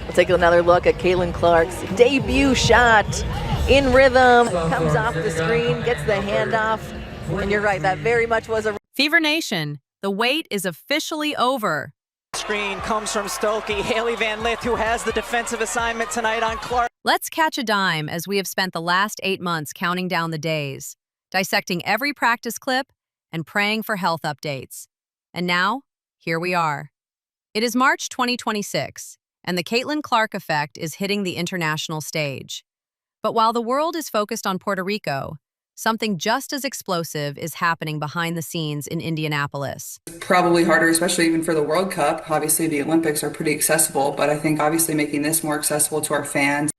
We'll take another look at Caitlin Clark's debut shot in rhythm. Comes off the screen, gets the handoff. And you're right, that very much was a... Fever Nation, the wait is officially over. Screen comes from Stokey. Haley Van Lith, who has the defensive assignment tonight on Clark. Let's catch a dime as we have spent the last 8 months counting down the days, dissecting every practice clip and praying for health updates. And now, here we are. It is March 2026, and the Caitlin Clark effect is hitting the international stage. But while the world is focused on Puerto Rico, something just as explosive is happening behind the scenes in Indianapolis. Probably harder, especially even for the World Cup. Obviously, the Olympics are pretty accessible, but I think obviously making this more accessible to our fans.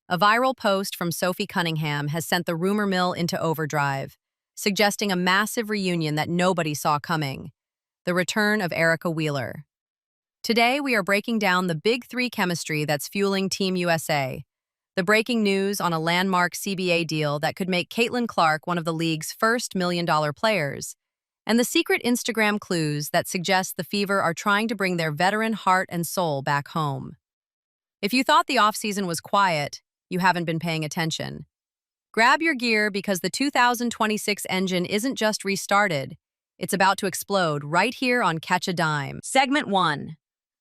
A viral post from Sophie Cunningham has sent the rumor mill into overdrive, suggesting a massive reunion that nobody saw coming: the return of Erica Wheeler. Today, we are breaking down the big three chemistry that's fueling Team USA, the breaking news on a landmark CBA deal that could make Caitlin Clark one of the league's first million-dollar players, and the secret Instagram clues that suggest the Fever are trying to bring their veteran heart and soul back home. If you thought the offseason was quiet, you haven't been paying attention. Grab your gear because the 2026 engine isn't just restarted, it's about to explode right here on Catch a Dime. Segment 1.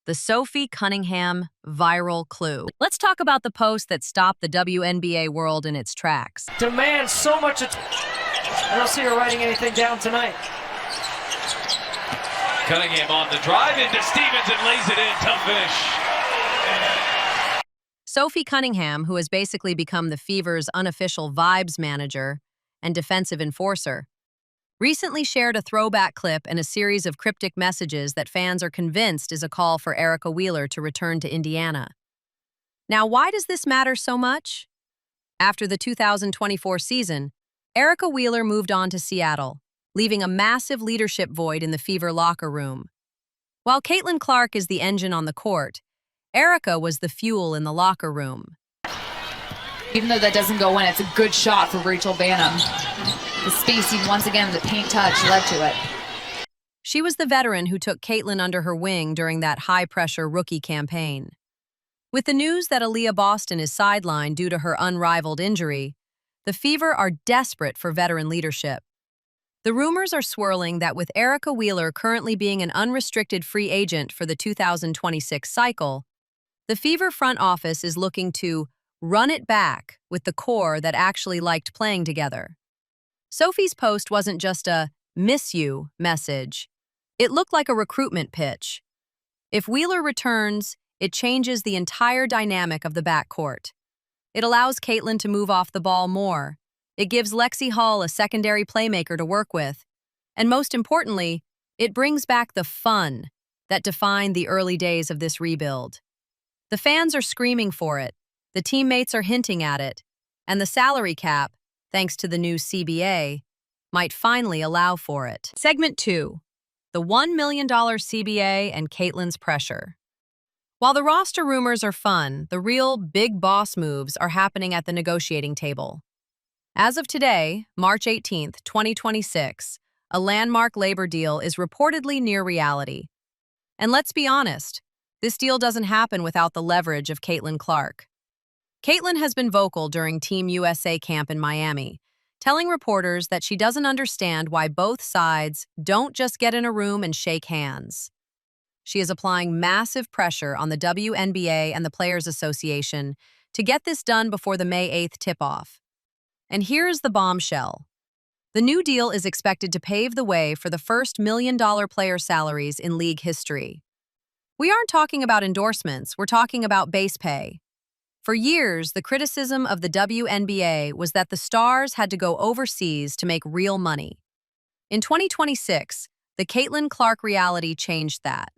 The Sophie Cunningham viral clue. Let's talk about the post that stopped the WNBA world in its tracks. Demands so much attention. I don't see her writing anything down tonight. Cunningham on the drive into Stevens and lays it in. Tough finish. Sophie Cunningham, who has basically become the Fever's unofficial vibes manager and defensive enforcer, recently shared a throwback clip and a series of cryptic messages that fans are convinced is a call for Erica Wheeler to return to Indiana. Now, why does this matter so much? After the 2024 season, Erica Wheeler moved on to Seattle, leaving a massive leadership void in the Fever locker room. While Caitlin Clark is the engine on the court, Erica was the fuel in the locker room. Even though that doesn't go in, it's a good shot for Rachel Banham. The spacing, once again, the paint touch led to it. She was the veteran who took Caitlin under her wing during that high-pressure rookie campaign. With the news that Aaliyah Boston is sidelined due to her unrivaled injury, the Fever are desperate for veteran leadership. The rumors are swirling that with Erica Wheeler currently being an unrestricted free agent for the 2026 cycle, the Fever front office is looking to run it back with the core that actually liked playing together. Sophie's post wasn't just a "miss you" message. It looked like a recruitment pitch. If Wheeler returns, it changes the entire dynamic of the backcourt. It allows Caitlin to move off the ball more. It gives Lexi Hall a secondary playmaker to work with. And most importantly, it brings back the fun that defined the early days of this rebuild. The fans are screaming for it, the teammates are hinting at it, and the salary cap, thanks to the new CBA, might finally allow for it. Segment 2. The $1 million CBA and Caitlin's pressure. While the roster rumors are fun, the real big boss moves are happening at the negotiating table. As of today, March 18, 2026, a landmark labor deal is reportedly near reality. And let's be honest, this deal doesn't happen without the leverage of Caitlin Clark. Caitlin has been vocal during Team USA camp in Miami, telling reporters that she doesn't understand why both sides don't just get in a room and shake hands. She is applying massive pressure on the WNBA and the Players Association to get this done before the May 8th tip-off. And here's the bombshell. The new deal is expected to pave the way for the first million-dollar player salaries in league history. We aren't talking about endorsements, we're talking about base pay. For years, the criticism of the WNBA was that the stars had to go overseas to make real money. In 2026, the Caitlin Clark reality changed that.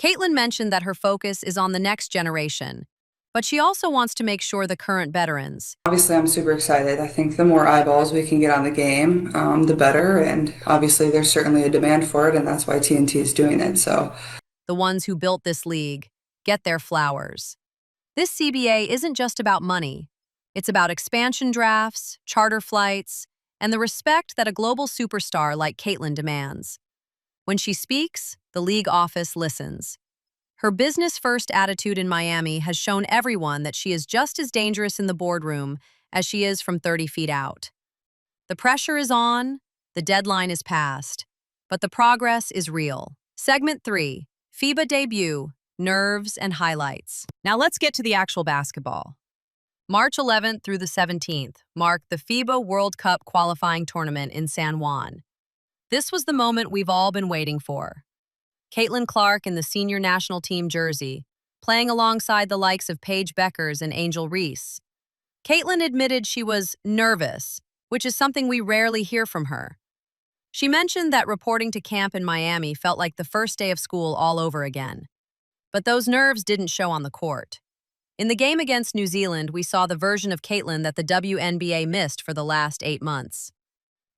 Caitlin mentioned that her focus is on the next generation, but she also wants to make sure the current veterans. Obviously, I'm super excited. I think the more eyeballs we can get on the game, the better. And obviously, there's certainly a demand for it, and that's why TNT is doing it. So, the ones who built this league, get their flowers. This CBA isn't just about money. It's about expansion drafts, charter flights, and the respect that a global superstar like Caitlin demands. When she speaks, the league office listens. Her business-first attitude in Miami has shown everyone that she is just as dangerous in the boardroom as she is from 30 feet out. The pressure is on, the deadline is past, but the progress is real. Segment 3, FIBA debut, nerves and highlights. Now let's get to the actual basketball. March 11th through the 17th marked the FIBA World Cup qualifying tournament in San Juan. This was the moment we've all been waiting for. Caitlin Clark in the senior national team jersey, playing alongside the likes of Paige Beckers and Angel Reese. Caitlin admitted she was nervous, which is something we rarely hear from her. She mentioned that reporting to camp in Miami felt like the first day of school all over again. But those nerves didn't show on the court. In the game against New Zealand, we saw the version of Caitlin that the WNBA missed for the last 8 months.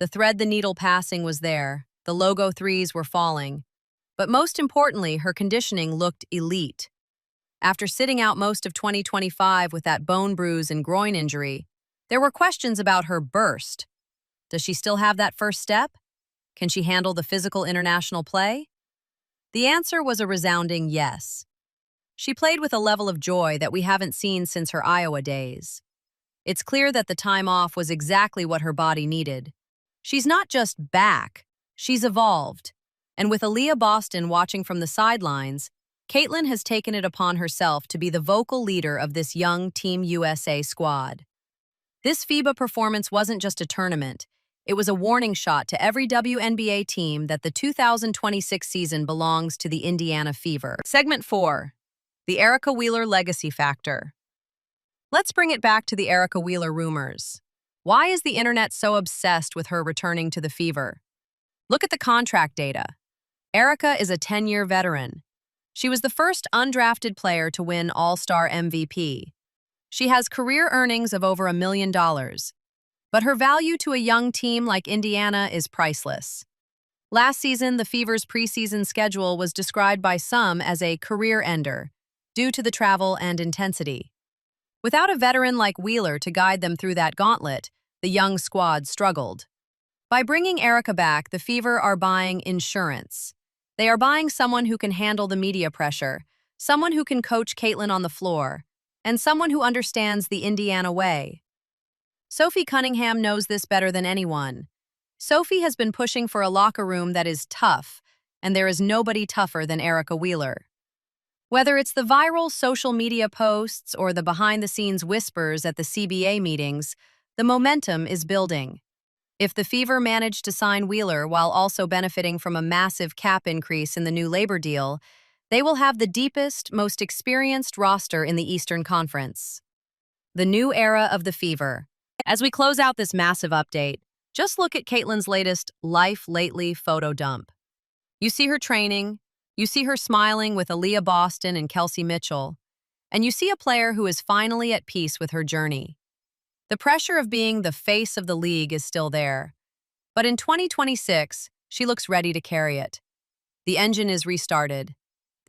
The thread-the-needle passing was there, the logo threes were falling, but most importantly, her conditioning looked elite. After sitting out most of 2025 with that bone bruise and groin injury, there were questions about her burst. Does she still have that first step? Can she handle the physical international play? The answer was a resounding yes. She played with a level of joy that we haven't seen since her Iowa days. It's clear that the time off was exactly what her body needed. She's not just back, she's evolved. And with Aaliyah Boston watching from the sidelines, Caitlin has taken it upon herself to be the vocal leader of this young Team USA squad. This FIBA performance wasn't just a tournament, it was a warning shot to every WNBA team that the 2026 season belongs to the Indiana Fever. Segment 4, the Erica Wheeler legacy factor. Let's bring it back to the Erica Wheeler rumors. Why is the internet so obsessed with her returning to the Fever? Look at the contract data. Erica is a 10-year veteran. She was the first undrafted player to win All-Star MVP. She has career earnings of over $1 million, but her value to a young team like Indiana is priceless. Last season, the Fever's preseason schedule was described by some as a career ender due to the travel and intensity. Without a veteran like Wheeler to guide them through that gauntlet, the young squad struggled. By bringing Erica back, the Fever are buying insurance. They are buying someone who can handle the media pressure, someone who can coach Caitlin on the floor, and someone who understands the Indiana way. Sophie Cunningham knows this better than anyone. Sophie has been pushing for a locker room that is tough, and there is nobody tougher than Erica Wheeler. Whether it's the viral social media posts or the behind-the-scenes whispers at the CBA meetings, the momentum is building. If the Fever manage to sign Wheeler while also benefiting from a massive cap increase in the new labor deal, they will have the deepest, most experienced roster in the Eastern Conference. The new era of the Fever. As we close out this massive update, just look at Caitlin's latest Life Lately photo dump. You see her training, you see her smiling with Aaliyah Boston and Kelsey Mitchell, and you see a player who is finally at peace with her journey. The pressure of being the face of the league is still there, but in 2026, she looks ready to carry it. The engine is restarted.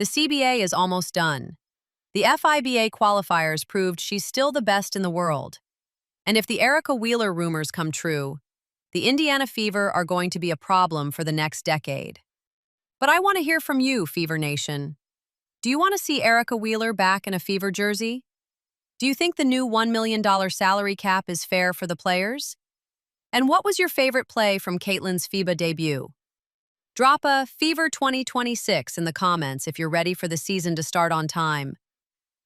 The CBA is almost done. The FIBA qualifiers proved she's still the best in the world. And if the Erica Wheeler rumors come true, the Indiana Fever are going to be a problem for the next decade. But I want to hear from you, Fever Nation. Do you want to see Erica Wheeler back in a Fever jersey? Do you think the new $1 million salary cap is fair for the players? And what was your favorite play from Caitlin's FIBA debut? Drop a Fever 2026 in the comments if you're ready for the season to start on time.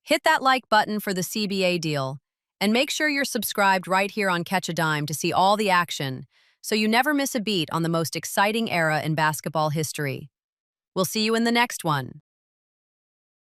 Hit that like button for the CBA deal, and make sure you're subscribed right here on Catch a Dime to see all the action, so you never miss a beat on the most exciting era in basketball history. We'll see you in the next one.